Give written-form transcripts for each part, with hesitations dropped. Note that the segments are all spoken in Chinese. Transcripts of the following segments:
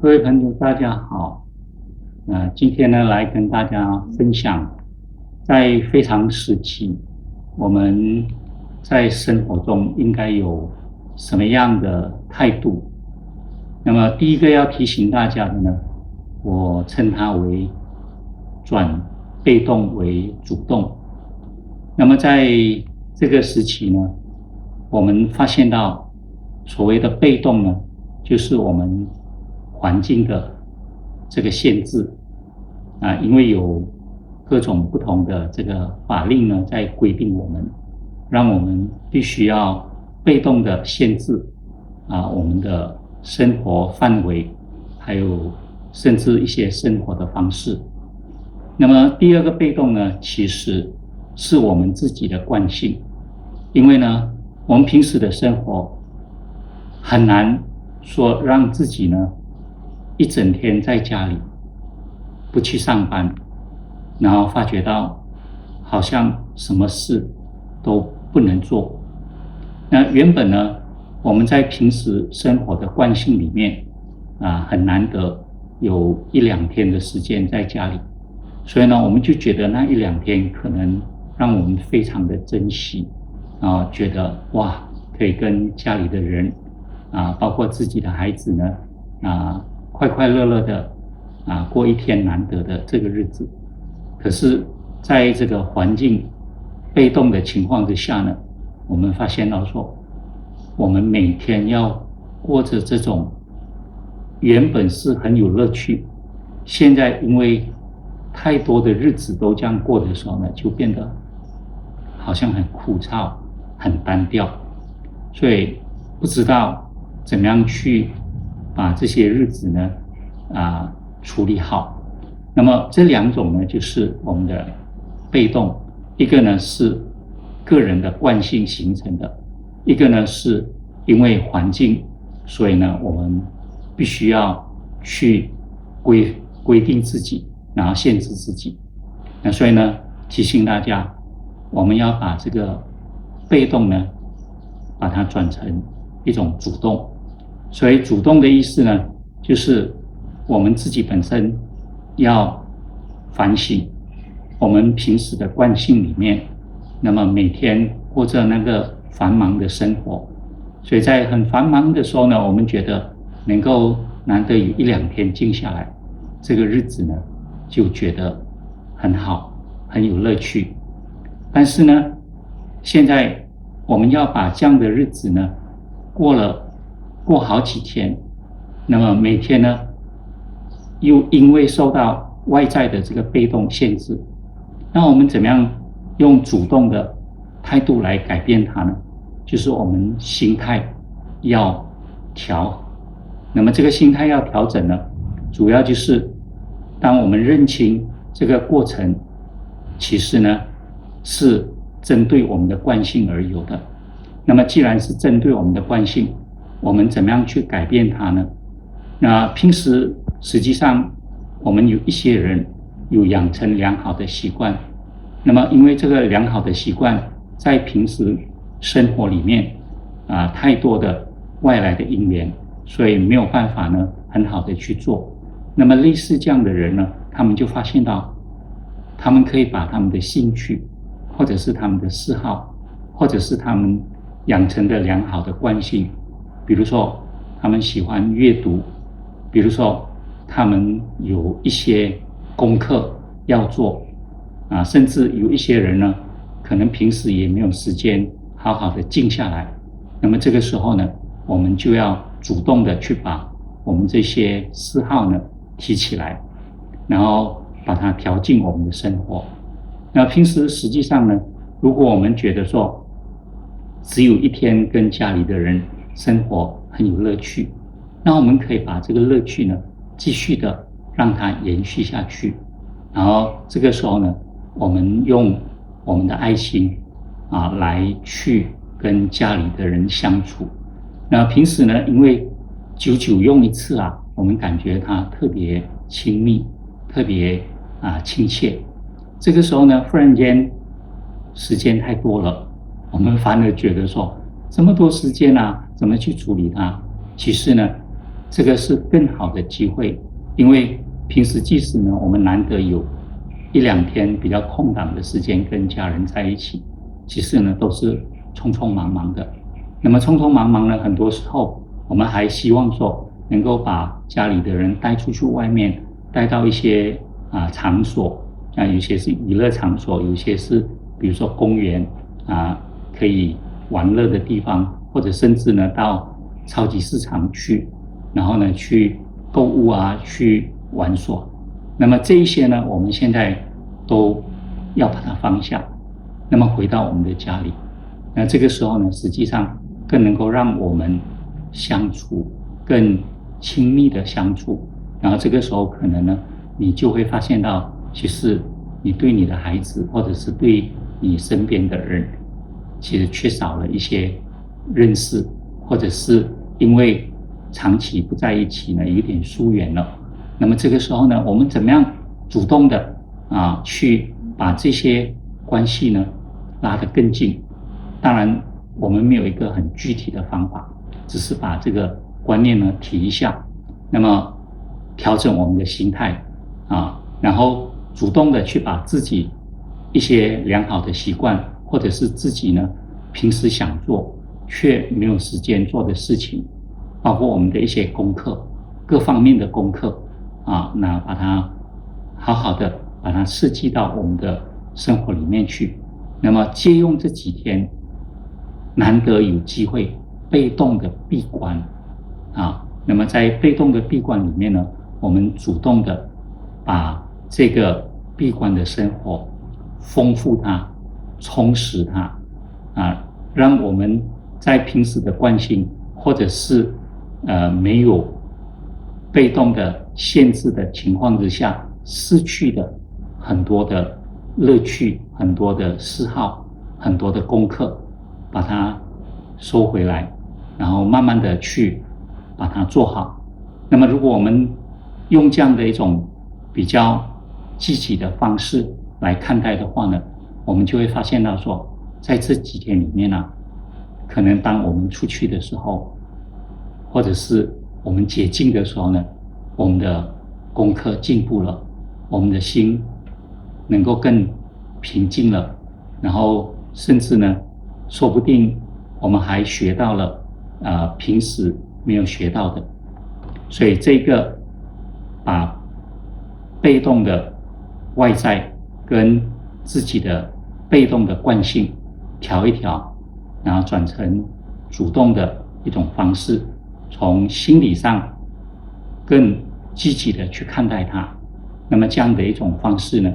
各位朋友，大家好。今天呢，来跟大家分享，在非常时期，我们在生活中应该有什么样的态度？那么，第一个要提醒大家的呢，我称它为转被动为主动。那么，在这个时期呢，我们发现到所谓的被动呢，就是我们环境的这个限制因为有各种不同的这个法令呢，在规定我们，让我们必须要被动的限制我们的生活范围，还有甚至一些生活的方式。那么第二个被动呢，其实是我们自己的惯性，因为呢，我们平时的生活很难说让自己呢一整天在家里不去上班，然后发觉到好像什么事都不能做。那原本呢，我们在平时生活的惯性里面很难得有一两天的时间在家里，所以呢，我们就觉得那一两天可能让我们非常的珍惜觉得哇，可以跟家里的人包括自己的孩子呢快快乐乐的过一天难得的这个日子。可是在这个环境被动的情况之下呢，我们发现到说，我们每天要过着这种原本是很有乐趣，现在因为太多的日子都这样过的时候呢，就变得好像很枯燥很单调，所以不知道怎么样去把这些日子呢处理好。那么这两种呢，就是我们的被动，一个呢是个人的惯性形成的，一个呢是因为环境，所以呢我们必须要去规定自己，然后限制自己。那所以呢，提醒大家，我们要把这个被动呢，把它转成一种主动。所以主动的意思呢，就是我们自己本身要反省我们平时的惯性里面，那么每天过着那个繁忙的生活，所以在很繁忙的时候呢，我们觉得能够难得有一两天静下来，这个日子呢就觉得很好，很有乐趣。但是呢，现在我们要把这样的日子呢过好几天，那么每天呢又因为受到外在的这个被动限制，那我们怎么样用主动的态度来改变它呢？就是我们心态要调。那么这个心态要调整呢，主要就是当我们认清这个过程其实呢是针对我们的惯性而有的，那么既然是针对我们的惯性，我们怎么样去改变它呢？那平时实际上我们有一些人有养成良好的习惯，那么因为这个良好的习惯在平时生活里面太多的外来的因缘，所以没有办法呢很好的去做。那么类似这样的人呢，他们就发现到他们可以把他们的兴趣或者是他们的嗜好，或者是他们养成的良好的惯性，比如说他们喜欢阅读，比如说他们有一些功课要做甚至有一些人呢，可能平时也没有时间好好的静下来。那么这个时候呢，我们就要主动的去把我们这些嗜好呢提起来，然后把它调进我们的生活。那平时实际上呢，如果我们觉得说只有一天跟家里的人生活很有乐趣，那我们可以把这个乐趣呢继续的让它延续下去，然后这个时候呢，我们用我们的爱心来去跟家里的人相处。那平时呢，因为久久用一次我们感觉它特别亲密，特别亲切。这个时候呢，忽然间时间太多了，我们反而觉得说这么多时间怎么去处理它？其实呢，这个是更好的机会，因为平时即使呢，我们难得有1-2天比较空档的时间跟家人在一起，其实呢都是匆匆忙忙的。那么匆匆忙忙呢，很多时候我们还希望说能够把家里的人带出去外面，带到一些场所有些是娱乐场所，有些是比如说公园可以玩乐的地方，或者甚至呢到超级市场去，然后呢去购物去玩耍。那么这一些呢，我们现在都要把它放下，那么回到我们的家里。那这个时候呢，实际上更能够让我们相处更亲密的相处。然后这个时候可能呢，你就会发现到，其实你对你的孩子或者是对你身边的人，其实缺少了一些认识，或者是因为长期不在一起呢，有点疏远了。那么这个时候呢，我们怎么样主动的去把这些关系呢拉得更近？当然，我们没有一个很具体的方法，只是把这个观念呢提一下，那么调整我们的心态然后主动的去把自己一些良好的习惯，或者是自己呢平时想做却没有时间做的事情，包括我们的一些功课，各方面的功课那把它好好的把它设计到我们的生活里面去。那么借用这几天难得有机会被动的闭关那么在被动的闭关里面呢，我们主动的把这个闭关的生活丰富它，充实它让我们在平时的惯性或者是没有被动的限制的情况之下失去的很多的乐趣，很多的嗜好，很多的功课，把它收回来，然后慢慢的去把它做好。那么如果我们用这样的一种比较积极的方式来看待的话呢，我们就会发现到说，在这几天里面可能当我们出去的时候，或者是我们解禁的时候呢，我们的功课进步了，我们的心能够更平静了，然后甚至呢，说不定我们还学到了平时没有学到的。所以这个把被动的外在跟自己的被动的惯性调一调，然后转成主动的一种方式，从心理上更积极的去看待它。那么这样的一种方式呢，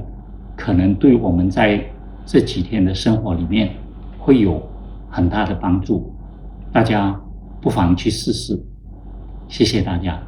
可能对我们在这几天的生活里面会有很大的帮助。大家不妨去试试。谢谢大家。